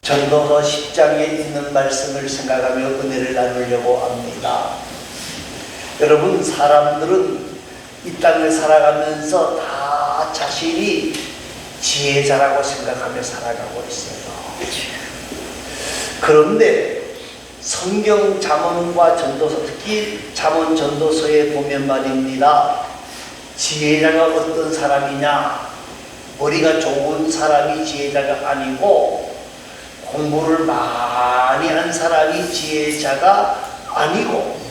전도서 10장에 있는 말씀을 생각하며 은혜를 나누려고 합니다. 여러분, 사람들은 이 땅을 살아가면서 다 자신이 지혜자라고 생각하며 살아가고 있어요. 그런데 성경 잠언과 전도서, 특히 잠언 전도서에 보면 말입니다. 지혜자가 어떤 사람이냐? 머리가 좋은 사람이 지혜자가 아니고 공부를 많이 한 사람이 지혜자가 아니고,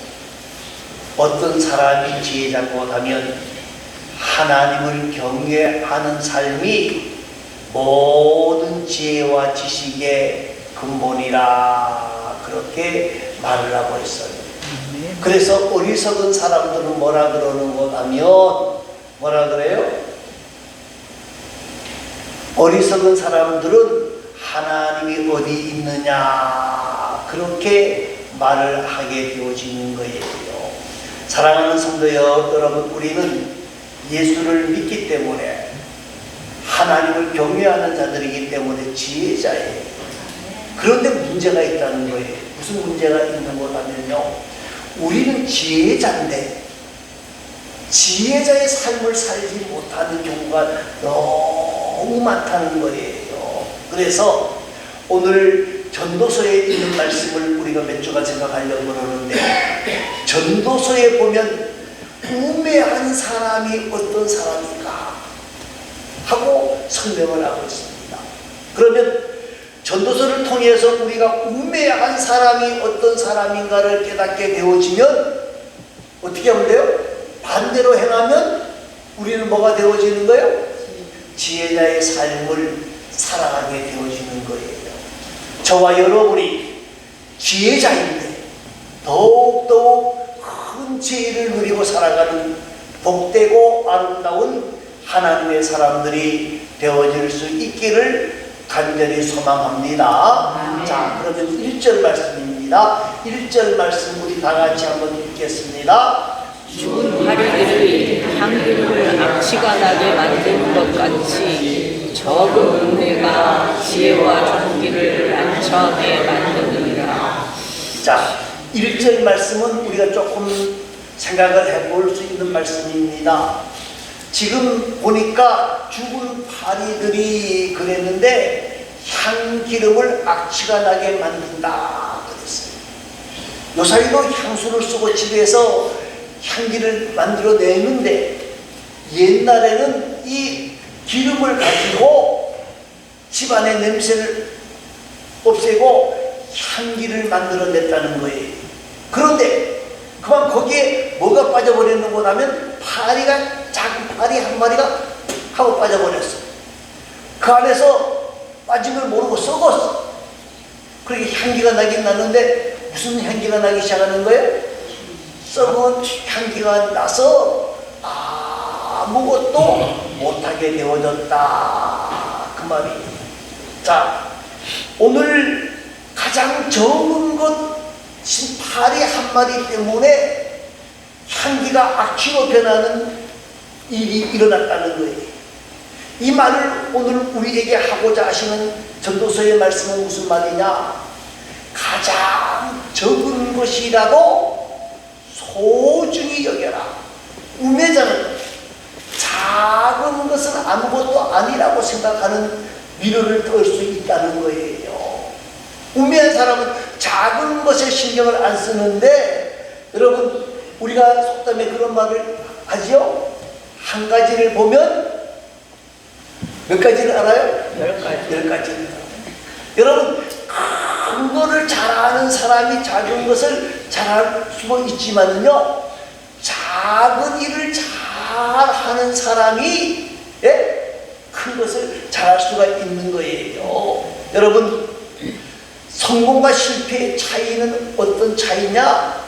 어떤 사람이 지혜자고 하면 하나님을 경외하는 삶이 모든 지혜와 지식의 근본이라, 그렇게 말을 하고 있어요. 그래서 어리석은 사람들은 뭐라 그러는 것 하면, 뭐라 그래요? 어리석은 사람들은 하나님이 어디 있느냐, 그렇게 말을 하게 되어지는 거예요. 사랑하는 성도 여러분, 우리는 예수를 믿기 때문에, 하나님을 경외하는 자들이기 때문에 지혜자예요. 그런데 문제가 있다는 거예요. 무슨 문제가 있는 거라면요, 우리는 지혜자인데 지혜자의 삶을 살지 못하는 경우가 너무 많다는 거예요. 그래서 오늘 전도서에 있는 말씀을 우리가 몇 주간 생각하려고 그러는데, 전도서에 보면 우매한 사람이 어떤 사람인가 하고 설명을 하고 있습니다. 그러면 전도서를 통해서 우리가 우매한 사람이 어떤 사람인가를 깨닫게 되어지면 어떻게 하면 돼요? 반대로 행하면 우리는 뭐가 되어지는 거예요? 지혜자의 삶을 살아가게 되어지는 거예요. 저와 여러분이 지혜자인데 더욱더욱 큰 지혜를 누리고 살아가는 복되고 아름다운 하나님의 사람들이 되어질 수 있기를 간절히 소망합니다. 자, 그러면 1절 말씀입니다. 1절 말씀 우리 다 같이 한번 읽겠습니다. 죽은 화류들이 향기를 악취가 나게 만드는 것 같이 적은 은혜가 지혜와 존귀를 안전하게 만드느니라. 자, 1절 말씀은 우리가 조금 생각을 해볼 수 있는 말씀입니다. 지금 보니까 죽은 파리들이 그랬는데 향기름을 악취가 나게 만든다 그랬어요. 요사이도 향수를 쓰고 집에서 향기를 만들어내는데, 옛날에는 이 기름을 가지고 집안의 냄새를 없애고 향기를 만들어냈다는 거예요. 그런데 그만 거기에 뭐가 빠져버렸는가 하면 작은 파리 한 마리가 하고 빠져버렸어. 그 안에서 빠진 걸 모르고 썩었어. 그렇게 향기가 나긴 나는데 무슨 향기가 나기 시작하는 거예요? 썩은 향기가 나서 아무것도 못하게 되어졌다, 그 말이에요. 자, 오늘 가장 적은 것 파리 한 마리 때문에 향기가 악취로 변하는 일이 일어났다는 거예요. 이 말을 오늘 우리에게 하고자 하시는 전도서의 말씀은 무슨 말이냐? 가장 적은 것이라도 소중히 여겨라. 우매자는 작은 것은 아무것도 아니라고 생각하는 위로를 떨 수 있다는 거예요. 우매한 사람은 작은 것에 신경을 안 쓰는데, 여러분, 우리가 속담에 그런 말을 하죠? 한 가지를 보면 몇 가지를 알아요? 10가지. 10가지를. 여러분, 큰 거를 잘 아는 사람이 작은 것을 잘할 수도 있지만요, 작은 일을 잘 하는 사람이 큰 것을 잘할 수가 있는 거예요. 여러분, 성공과 실패의 차이는 어떤 차이냐?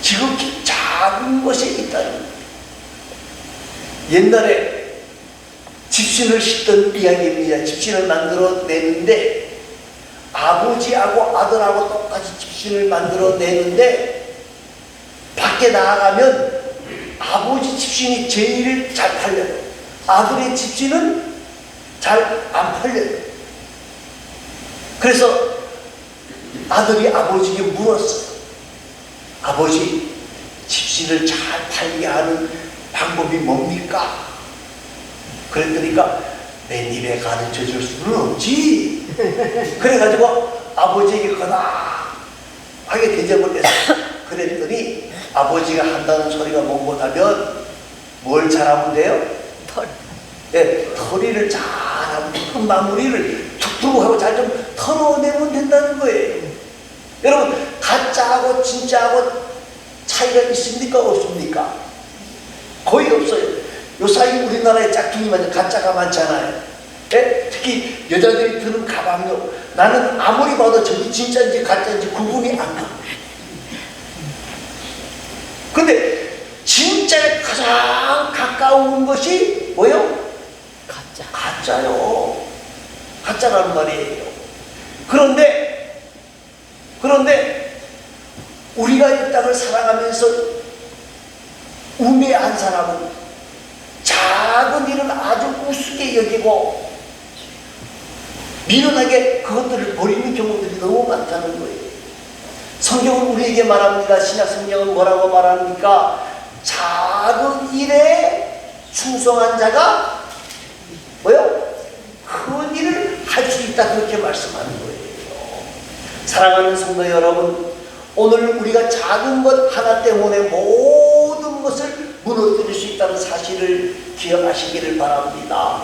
지극히 작은 것에 있다는 거예요. 옛날에 집신을 싣던 이야기입니다. 집신을 만들어내는데, 아버지하고 아들하고 똑같이 집신을 만들어내는데, 밖에 나아가면 아버지 집신이 제일 잘 팔려요. 아들의 집신은 잘 안 팔려요. 그래서 아들이 아버지에게 물었어요. 아버지, 집신을 잘 팔게 하는 방법이 뭡니까? 그랬더니까 내 입에 가르쳐 줄 수는 없지. 그래가지고 아버지에게 거나하게 대접을 했어요. 그랬더니 아버지가 한다는 소리가 뭐하면 뭘 잘하면 돼요? 털. 예, 털이를 잘하면 그 마무리를 툭툭 하고 잘 좀 털어내면 된다는 거예요. 여러분, 가짜하고 진짜하고 차이가 있습니까? 없습니까? 거의 없어요. 요사이 우리나라에 짝퉁이 가짜가 많잖아요. 예? 특히 여자들이 드는 가방요. 나는 아무리 봐도 저게 진짜인지 가짜인지 구분이 안 가. 근데 진짜에 가장 가까운 것이 뭐요? 가짜. 가짜요. 가짜라는 말이에요. 그런데 우리가 이 땅을 살아가면서 우매한 사람은 작은 일은 아주 우습게 여기고 미련하게 그것들을 버리는 경우들이 너무 많다는 거예요. 성경은 우리에게 말합니다. 신약 성경은 뭐라고 말합니까? 작은 일에 충성한 자가 뭐요? 큰 일을 할 수 있다, 그렇게 말씀하는 거예요. 사랑하는 성도 여러분, 오늘 우리가 작은 것 하나 때문에 모든 것을 무너뜨릴 수 있다는 사실을 기억하시기를 바랍니다.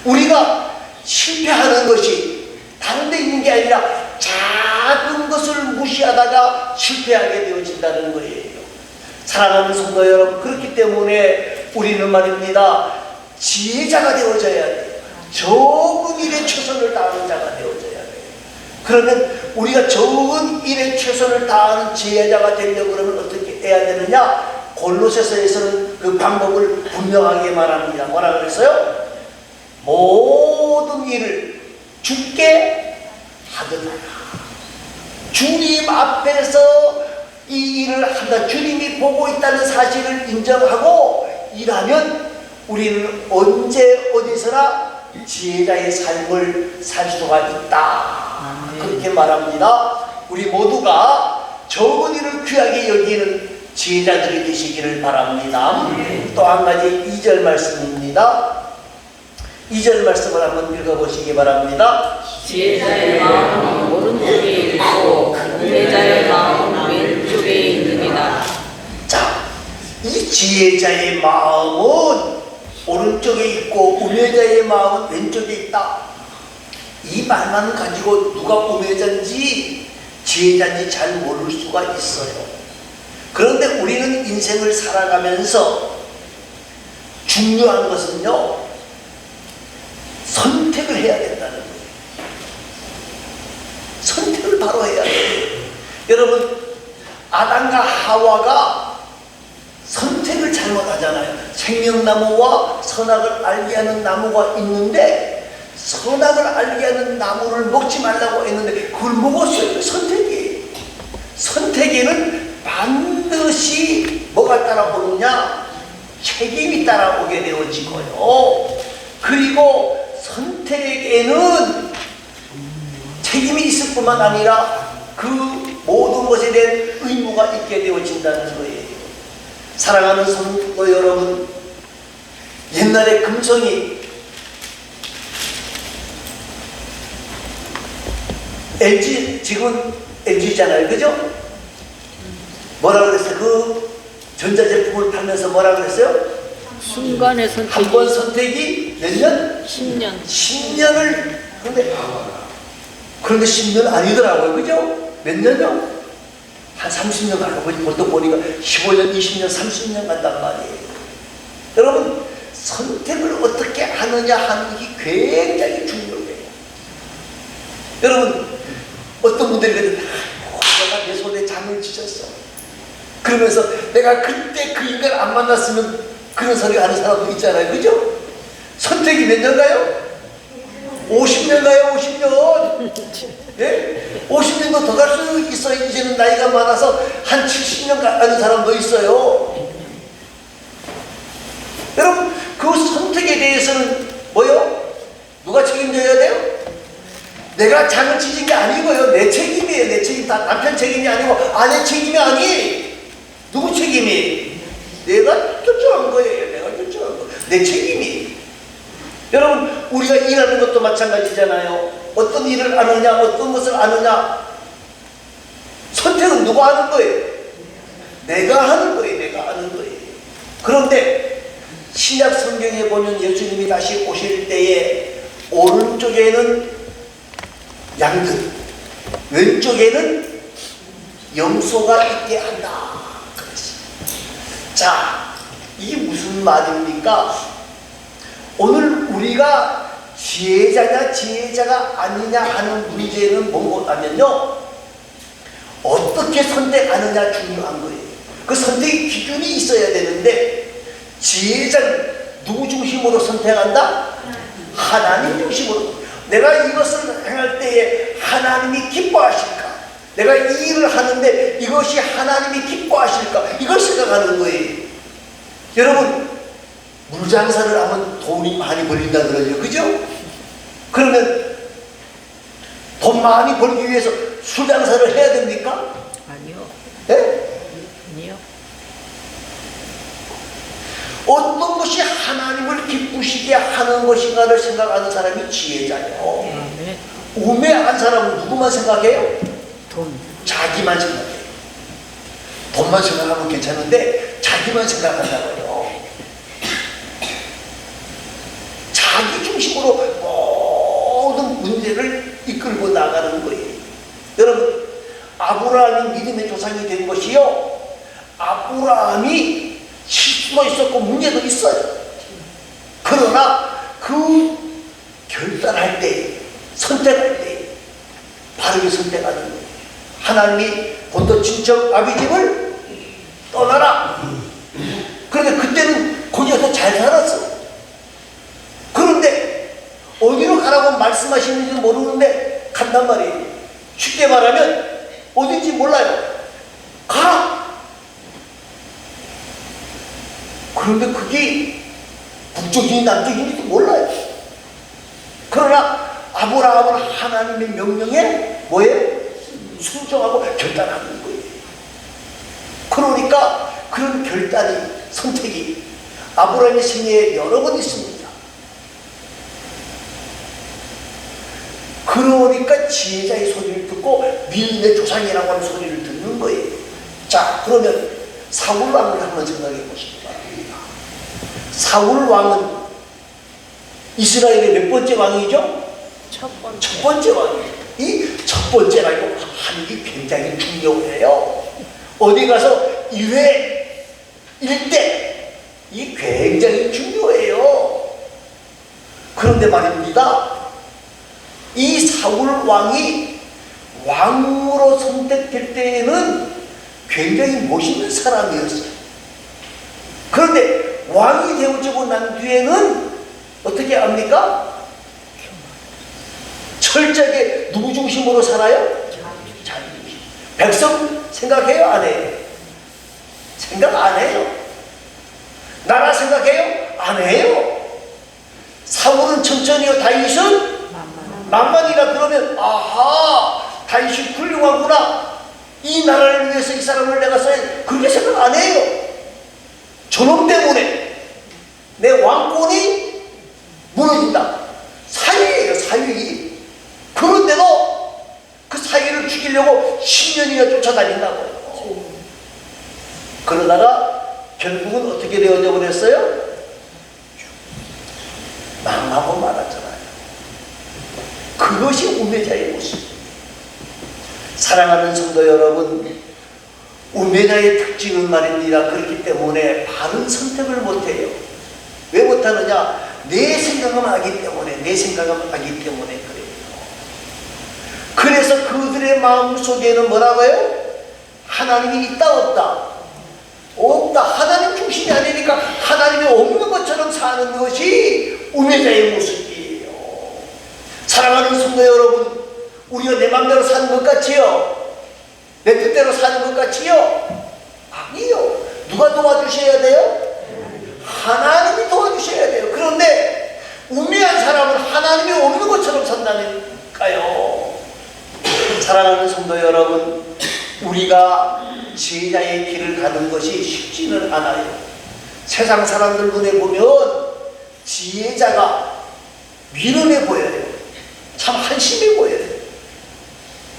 우리가 실패하는 것이 다른 데 있는 게 아니라 작은 것을 무시하다가 실패하게 되어진다는 거예요. 사랑하는 성도 여러분, 그렇기 때문에 우리는 말입니다, 지혜자가 되어져야 돼요. 적은 일에 최선을 다하는 자가 되어져야 돼요. 그러면 우리가 적은 일에 최선을 다하는 지혜자가 되려고 그러면 어떻게 해야 되느냐? 골로새서에서는 그 방법을 분명하게 말합니다. 뭐라 그랬어요? 모든 일을 주께 하듯하라. 주님 앞에서 이 일을 한다, 주님이 보고 있다는 사실을 인정하고 일하면 우리는 언제 어디서나 지혜자의 삶을 살 수가 있다, 그렇게 말합니다. 우리 모두가 적은 일을 귀하게 여기는 지혜자들이 되시기를 바랍니다. 또 한 가지 2절 말씀입니다. 2절 말씀을 한번 읽어보시기 바랍니다. 지혜자의 마음은 오른쪽에 있고 우매자의 마음은 왼쪽에 있느니라. 자, 이 지혜자의 마음은 오른쪽에 있고 우매자의 마음은 왼쪽에 있다. 이 말만 가지고 누가 우매자인지 지혜자인지 잘 모를 수가 있어요. 그런데 우리는 인생을 살아가면서 중요한 것은요, 선택을 해야 된다는 거예요. 선택을 바로 해야 돼요. 여러분, 아담과 하와가 선택을 잘못하잖아요. 생명나무와 선악을 알게 하는 나무가 있는데 선악을 알게 하는 나무를 먹지 말라고 했는데 그걸 먹었어요. 선택이에요. 선택에는 반드시 뭐가 따라오느냐? 책임이 따라오게 되어지고요. 그리고 선택에는 책임이 있을 뿐만 아니라 그 모든 것에 대한 의무가 있게 되어진다는 거예요. 사랑하는 성도 여러분, 옛날에 금성이 LG, 지금 LG잖아요, 그죠? 뭐라 그랬어요? 그 전자제품을 팔면서 뭐라 그랬어요? 순간의 선택이 한 번 선택이 몇 년? 10년. 10년을. 그런데 10년 아니더라고요, 그죠? 몇 년요? 한 30년 가고 보통 보니까 15년, 20년, 30년 간단 말이에요. 여러분, 선택을 어떻게 하느냐 하는 게 굉장히 중요해요. 여러분, 어떤 분들이 그러는데 내가 내 손에 잠을 지셨어. 그러면서 내가 그때 그 인간 안 만났으면, 그런 소리 하는 사람도 있잖아요, 그죠? 선택이 몇 년 가요? 50년 가요, 50년. 예? 50년도 더 갈 수 있어요. 이제는 나이가 많아서 한 70년 가는 사람도 있어요. 여러분, 그 선택에 대해서는 뭐요? 누가 책임져야 돼요? 내가 장을 지진 게 아니고요. 내 책임이에요. 내 책임. 다 남편 책임이 아니고 아내 책임이 아니. 누구 책임이? 내가 결정한 거예요. 내가 결정한 거. 내 책임이. 여러분, 우리가 일하는 것도 마찬가지잖아요. 어떤 일을 아느냐, 어떤 것을 아느냐. 선택은 누가 하는 거예요? 내가 하는 거예요. 내가 하는 거예요. 그런데 신약 성경에 보면 예수님이 다시 오실 때에 오른쪽에는 양들, 왼쪽에는 염소가 있게 한다. 그렇지. 자, 이게 무슨 말입니까? 오늘 우리가 지혜자냐 지혜자가 아니냐 하는 문제는 뭐냐면요, 어떻게 선택하느냐 중요한 거예요. 그 선택의 기준이 있어야 되는데, 지혜자는 누구 중심으로 선택한다? 하나님 중심으로. 내가 이것을 행할 때에 하나님이 기뻐하실까? 내가 이 일을 하는데 이것이 하나님이 기뻐하실까? 이걸 생각하는 거예요. 여러분, 물장사를 하면 돈이 많이 벌린다 그러죠. 그죠? 그러면 돈 많이 벌기 위해서 술장사를 해야 됩니까? 아니요. 네? 아니요. 어떤 것이 하나님을 기쁘시게 하는 것인가를 생각하는 사람이 지혜자예요. 네. 우매한 사람은 누구만 생각해요? 돈. 자기만 생각해요. 돈만 생각하면 괜찮은데 자기만 생각한다고요. 자기 중심으로 모든 문제를 이끌고 나가는 거예요. 여러분, 아브라함이 믿음의 조상이 된 것이요, 아브라함이 실수도 있었고 문제도 있어요. 그러나 그 결단할 때, 선택할 때 바르게 선택하는 거예요. 하나님이 본토 친척 아비 집을 떠나라. 그런데 그때는 거기서 잘 살았어. 그런데 어디로 가라고 말씀하시는지 모르는데 간단 말이에요. 쉽게 말하면 어딘지 몰라요. 가! 그런데 그게 북쪽인지 남쪽인지도 몰라요. 그러나 아브라함은 하나님의 명령에 뭐예요? 순종하고 결단하는 거예요. 그러니까 그런 결단이, 선택이 아브라함의 생애에 여러 번 있습니다. 그러니까 지혜자의 소리를 듣고 믿음의 조상이라고 하는 소리를 듣는 거예요. 자, 그러면 사울 왕을 한번 생각해 보시기 바랍니다. 사울 왕은 이스라엘의 몇 번째 왕이죠? 첫 번째 왕이에요. 이 첫 번째라고 하는 게 굉장히 중요해요. 어디 가서 1회 1대 이 굉장히 중요해요. 그런데 말입니다, 이 사울 왕이 왕으로 선택될 때에는 굉장히 멋있는 사람이었어요. 그런데 왕이 되어지고 난 뒤에는 어떻게 합니까? 철저하게 누구 중심으로 살아요? 자기 중심. 백성 생각해요? 안 해요? 생각 안 해요. 나라 생각해요? 안 해요. 사울은 천천히요, 다윗은 만만이라. 그러면 아하, 다윗이 훌륭하구나, 이 나라를 위해서 이 사람을 내가 써야 돼, 그렇게 생각 안 해요. 저놈 때문에 내 왕권이 무너진다. 사위예요, 사위. 그런데도 그 사위를 죽이려고 10년이나 쫓아다닌다고요. 그러다가 결국은 어떻게 되어져 버렸어요? 망하고 말았잖아요. 그것이 우매자의 모습. 사랑하는 성도 여러분, 우매자의 특징은 말입니다. 그렇기 때문에 바른 선택을 못해요. 왜 못하느냐? 내 생각은 하기 때문에, 내 생각은 하기 때문에 그래요. 그래서 그들의 마음속에는 뭐라고요? 하나님이 있다 없다? 없다. 하나님 중심이 아니니까 하나님이 없는 것처럼 사는 것이 우매자의 모습이에요. 사랑하는 성도 여러분, 우리가 내 맘대로 사는 것 같지요? 내 뜻대로 사는 것 같지요? 아니요. 누가 도와주셔야 돼요? 하나님이 도와주셔야 돼요. 그런데 우매한 사람은 하나님이 없는 것처럼 산다는 있을까요? 사랑하는 성도 여러분, 우리가 지혜자의 길을 가는 것이 쉽지는 않아요. 세상 사람들 눈에 보면 지혜자가 미련해 보여요. 참 한심해 보여요.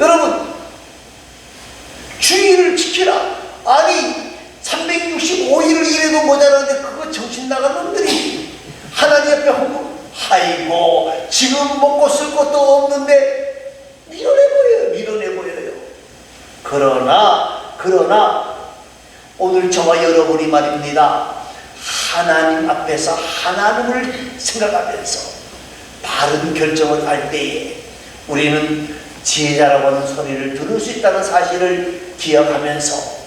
여러분, 주의를 지키라. 아니 365일을 일해도 모자라는데 그거 정신 나간 놈들이 하나님 앞에 헌금, 아이고 지금 먹고 쓸 것도 없는데 미련해 보여요. 미련해 보여요. 그러나 오늘 저와 여러분이 말입니다, 하나님 앞에서 하나님을 생각하면서 바른 결정을 할 때에 우리는 지혜자라고 하는 소리를 들을 수 있다는 사실을 기억하면서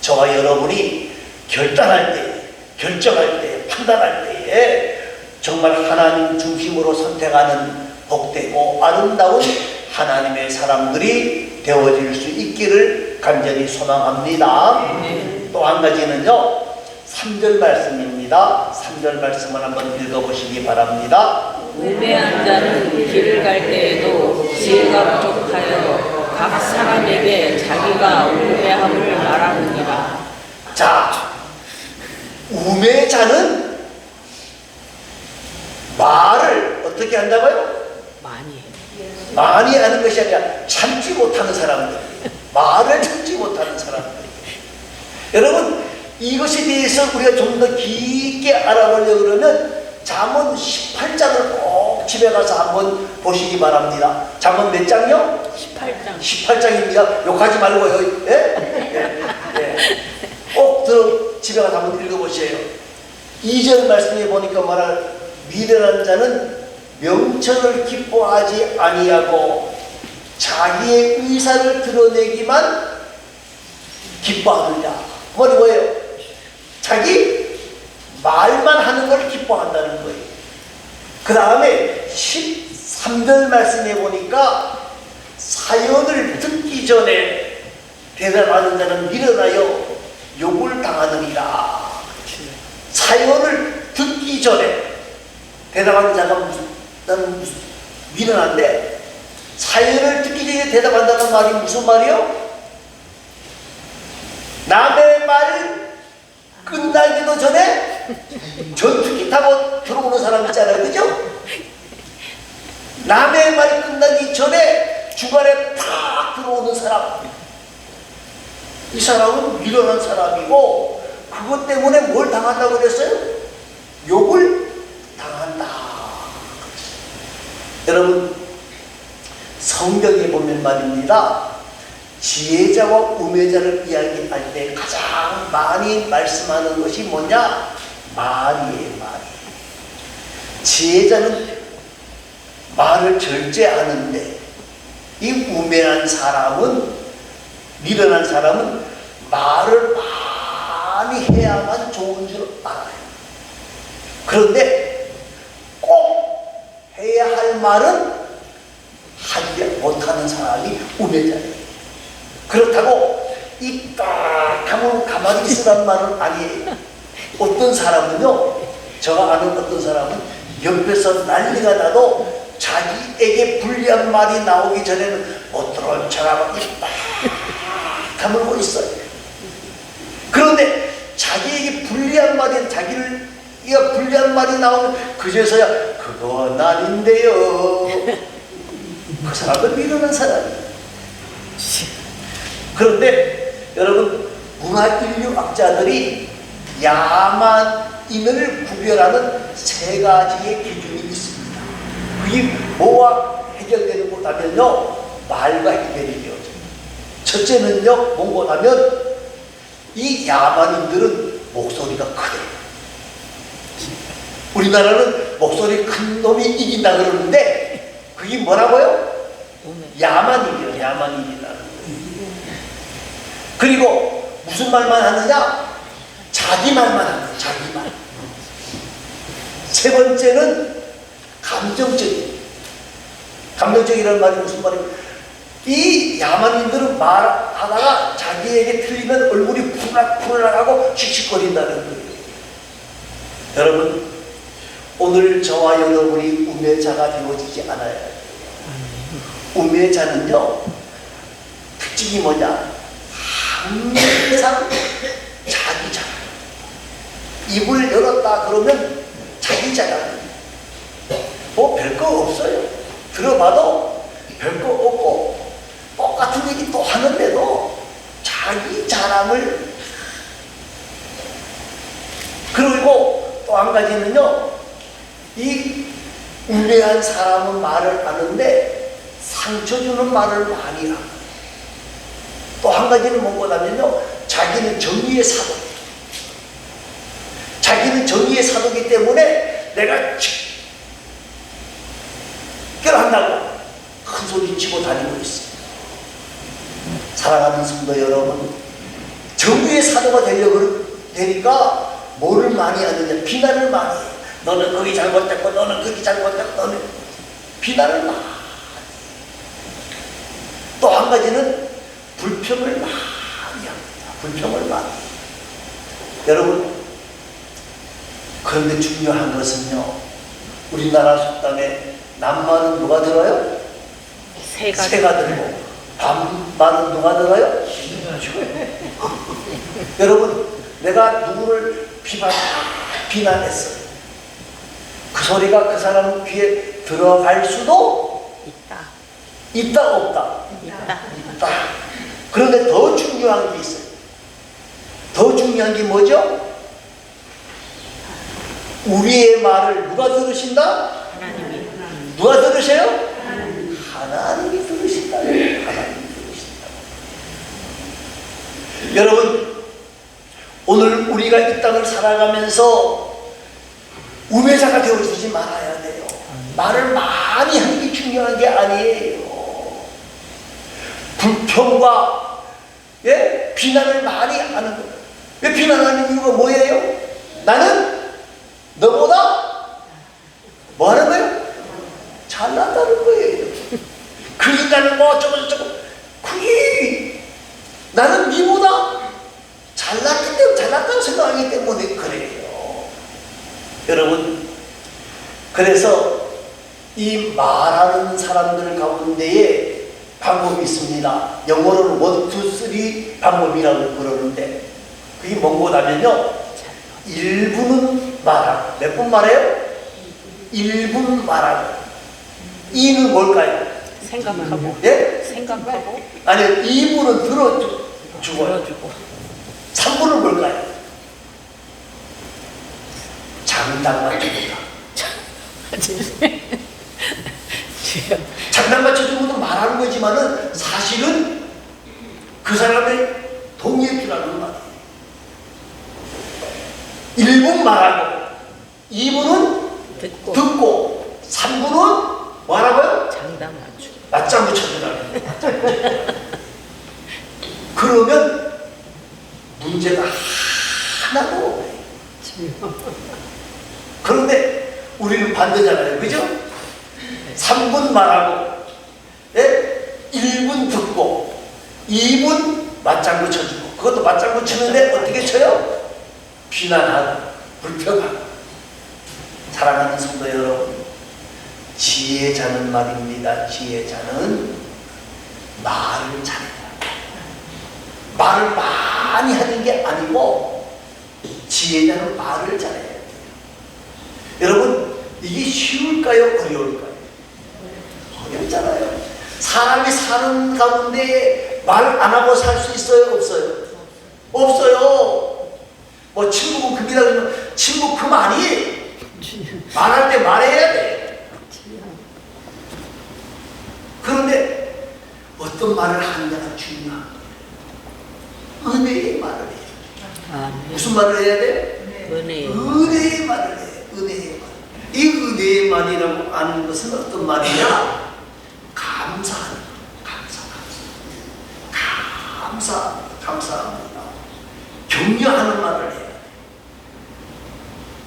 저와 여러분이 결단할 때, 결정할 때, 판단할 때에 정말 하나님 중심으로 선택하는 복되고 아름다운 하나님의 사람들이 되어질 수 있기를 간절히 소망합니다. 또 한 가지는요, 3절 말씀입니다. 3절 말씀을 한번 읽어보시기 바랍니다. 우매한 자는 길을 갈 때에도 지혜가 부족하여 각 사람에게 자기가 우매함을 말하느니라. 자, 우매자는 말을 어떻게 한다고요? 많이 하는 것이 아니라 참지 못하는 사람들, 말을 참지 못하는 사람들. 여러분, 이것에 대해서 우리가 좀 더 깊게 알아보려고 그러면 잠언 18장을 꼭 집에 가서 한번 보시기 바랍니다. 잠언 몇 장이요? 18장. 18장입니다. 욕하지 말고요. 예? 꼭 집에 가서 한번 읽어보세요. 2절 말씀에 보니까 말할 미련한 자는 명철을 기뻐하지 아니하고 자기의 의사를 드러내기만 기뻐하느냐. 그건 뭐예요? 자기 말만 하는 걸 기뻐한다는 거예요. 그 다음에 13절 말씀에 보니까 사연을 듣기 전에 대답하는 자는 미련하여 욕을 당하느니라. 사연을 듣기 전에 대답하는 자가 나는 미련한데, 사연을 듣기 전에 대답한다는 말이 무슨 말이요? 남의 말 끝나기도 전에 전투기 타고 들어오는 사람 있잖아요. 그죠? 남의 말 끝나기 전에 중간에 탁 들어오는 사람, 이 사람은 미련한 사람이고 그것 때문에 뭘 당한다고 그랬어요? 욕을 당한다. 여러분, 성경에 보면 말입니다, 지혜자와 우매자를 이야기할 때 가장 많이 말씀하는 것이 뭐냐? 말이에요. 말. 지혜자는 말을 절제하는데, 이 우매한 사람은, 미련한 사람은 말을 많이 해야만 좋은 줄 알아요. 그런데 꼭 해야 할 말은 하지 못하는 사람이 우매자예요. 그렇다고 입 딱 하면 가만히 있으란 말은 아니에요. 어떤 사람은요, 제가 아는 어떤 사람은 옆에서 난리가 나도 자기에게 불리한 말이 나오기 전에는 못 들어온 척하고 입 딱 다물고 있어요. 그런데 자기에게 불리한 말이, 자기를 불리한 말이 나오면 그제서야 그건 아닌데요. 그 사람은 미련한 사람이에요. 그런데 여러분, 문화인류학자들이 야만인을 구별하는 세 가지의 기준이 있습니다. 그게 뭐와 해결되는 것 하면요, 말과 해결이 되어져요. 첫째는요, 뭔가 하면 이 야만인들은 목소리가 크대요. 우리나라는 목소리 큰 놈이 이긴다 그러는데 그게 뭐라고요? 야만인이에요. 야만인이라는 거예요. 그리고 무슨 말만 하느냐? 자기 말만 하는 거예요. 자기 말. 세 번째는 감정적인. 감정적이라는 말이 무슨 말이에요? 이 야만인들은 말하다가 자기에게 틀리면 얼굴이 푸르락푸르락하고 씩씩거린다는 거예요. 여러분, 오늘 저와 여러분이 우매자가 되어지지 않아야 해요. 우매자는요, 특징이 뭐냐? 항상 자기 자랑. 입을 열었다 그러면 자기 자랑. 뭐 별거 없어요. 들어봐도 별거 없고 똑같은 얘기 또 하는데도 자기 자랑을. 그리고 또 한 가지는요, 이 우매한 사람은 말을 하는데 상처 주는 말을 많이 합니다. 또 한 가지는 뭐냐면요, 자기는 정의의 사도. 자기는 정의의 사도이기 때문에 내가 직결한다고 큰 소리 치고 다니고 있습니다. 사랑하는 성도 여러분, 정의의 사도가 되니까 뭐를 많이 하느냐? 비난을 많이 해요. 너는 거기 잘못됐고, 너는 거기 잘못됐고, 너는 비난을 많이. 또 한 가지는 불평을 많이 합니다. 불평을 많이. 여러분, 그런데 중요한 것은요, 우리나라 속담에 낱말은 누가 들어요? 새가 들고, 반말은 누가 들어요? 여러분, 내가 누구를 비난했어요. 그 소리가 그 사람 귀에 들어갈 수도 있다 없다? 있다. 그런데 더 중요한 게 있어요. 더 중요한 게 뭐죠? 우리의 말을 누가 들으신다? 하나님이. 누가 들으세요? 하나님이 들으신다. 하나님이 들으신다. 여러분, 오늘 우리가 이 땅을 살아가면서 우매자가 되어주지 말아야 돼요. 말을 많이 하는 게 중요한 게 아니에요. 불평과 비난을 많이 하는 거예요. 왜 비난하는 이유가 뭐예요? 나는 너보다 뭐 하는 거예요? 잘났다는 거예요. 그 인간은 뭐 어쩌고 그게 나는 니보다 잘났다고 생각하기 때문에 그래요. 여러분, 그래서 이 말하는 사람들 가운데에 방법이 있습니다. 영어로는 1, 2, 3 방법이라고 그러는데, 그게 뭐냐면요, 1분은 말하고. 몇 분 말해요? 1분 말하고. 2는 뭘까요? 생각하고. 예? 생각하고. 아니요, 2분은 들어주고요. 3분은 뭘까요? 장단 맞춰주다. 장단 맞춰주고도 말하는 거지만은 사실은 그 사람의 동의에 필요한 말이에요. 1분 말하고, 2분은 듣고 3분은 뭐라고요? 장단 맞추. 맞장구 쳐준다는 거예요. 그러면 문제가 하나도 없어요. 그런데 우리는 반대잖아요. 그죠? 3분 말하고, 1분 듣고, 2분 맞장구 쳐주고. 그것도 맞장구 치는데 어떻게 쳐요? 비난하고, 불평하고. 사랑하는 성도 여러분, 지혜자는 말입니다. 지혜자는 말을 잘해요. 말을 많이 하는 게 아니고 지혜자는 말을 잘해야 돼요. 여러분, 이게 쉬울까요? 어려울까요? 어렵잖아요. 사람이 사는 가운데 말 안 하고 살 수 있어요? 없어요? 없어요. 뭐 친구분 금이다 그러면 친구 금 아니? 말할 때 말해야 돼. 그런데 어떤 말을 하느냐가 중요한 거예요. 은혜의 말을 해요. 무슨 말을 해야 돼? 은혜의 말을 해요. 은혜의 말. 이 은혜의 말이라고 하는 것은 어떤 말이냐? 감사하는 거. 감사합니다. 격려하는 말을 해요.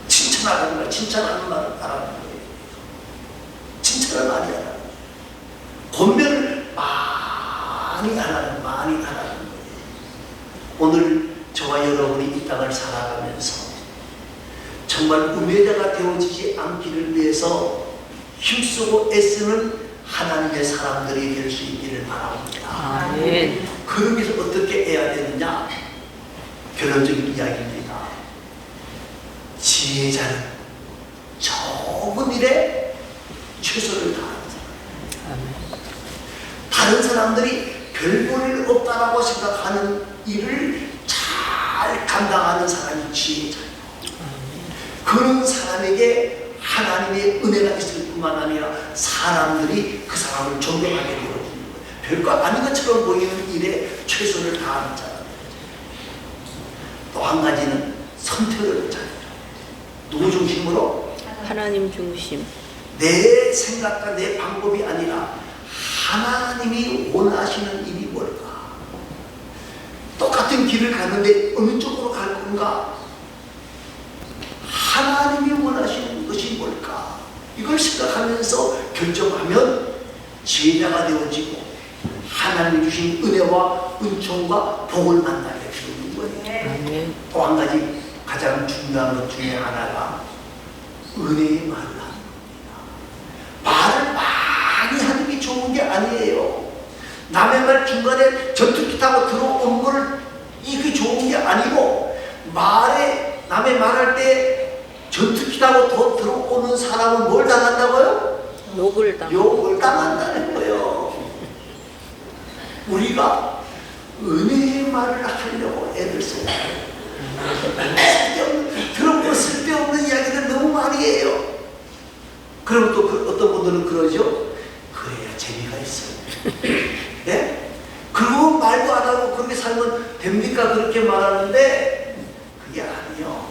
칭찬하는 말을 하라는 거예요. 칭찬을 많이 하라는 거예요. 권면을 많이 하라는 거예요. 오늘 저와 여러분이 이 땅을 살아가면서 정말 우매자가 되어지지 않기를 위해서 힘쓰고 애쓰는 하나님의 사람들이 될 수 있기를 바랍니다. 아멘. 그러기 위해서 어떻게 해야 되느냐? 결론적인 이야기입니다. 지혜자는 적은 일에 최선을 다하는 사람. 아멘. 다른 사람들이 별 볼 일 없다라고 생각하는 일을 잘 감당하는 사람이 지혜자예요. 그런 사람에게 하나님의 은혜가 있을 뿐만 아니라 사람들이 그 사람을 존경하게 되어지는 거예요. 별거 아닌 것처럼 보이는 일에 최선을 다하는 자가 되죠. 또 한 가지는 선택을 잘해요. 누구 중심으로? 하나님 중심. 내 생각과 내 방법이 아니라 하나님이 원하시는 일이 뭘까? 똑같은 길을 가는데 어느 쪽으로 갈 건가? 하나님이 원하시는 것이 뭘까? 이걸 생각하면서 결정하면 지혜자가 되어지고 하나님이 주신 은혜와 은총과 복을 만나게 되는 거예요. 아멘. 또 한 가지 가장 중요한 것 중에 하나가 은혜의 말을 하는 겁니다. 말을 많이 하는 게 좋은 게 아니에요. 남의 말 중간에 전투기 타고 들어오는 거를 이게 좋은 게 아니고 남의 말할 때 전투기 타고 더 들어오는 사람은 뭘 당한다고요? 욕을 당한다는 거예요. 우리가 은혜의 말을 하려고 애를 써야 해요. 들어보고 쓸데없는 이야기를 너무 많이 해요. 그럼 또 어떤 분들은 그러죠. 그래야 재미가 있어요. 네? 그리고 말도 안 하고 그렇게 살면 됩니까? 그렇게 말하는데 그게 아니요.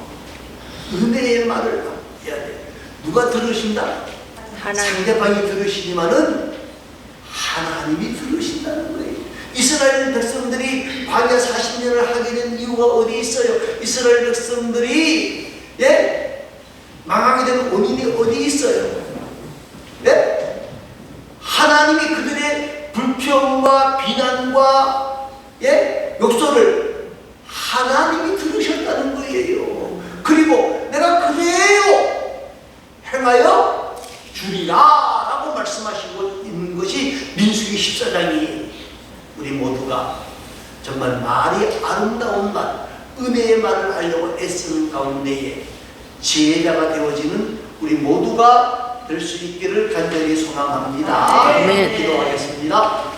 은혜의 말을 해야 돼. 누가 들으신다? 상대방이 들으시지만은 하나님이 들으신다는 거예요. 이스라엘 백성들이 광야 40년을 하게 된 이유가 어디 있어요? 이스라엘 백성들이 망하게 된 원인이 어디 있어요? 하나님이 그들의 불평과 비난과 욕설을 하나님이 들으셨다는 거예요. 그리고 내가 그대로 행하여 주리라 라고 말씀하시고 있는 것이 민수기 14장이에요. 우리 모두가 정말 말이 아름다운 말, 은혜의 말을 하려고 애쓰는 가운데에 지혜자가 되어지는 우리 모두가 될 수 있기를 간절히 소망합니다. 아멘. 기도하겠습니다.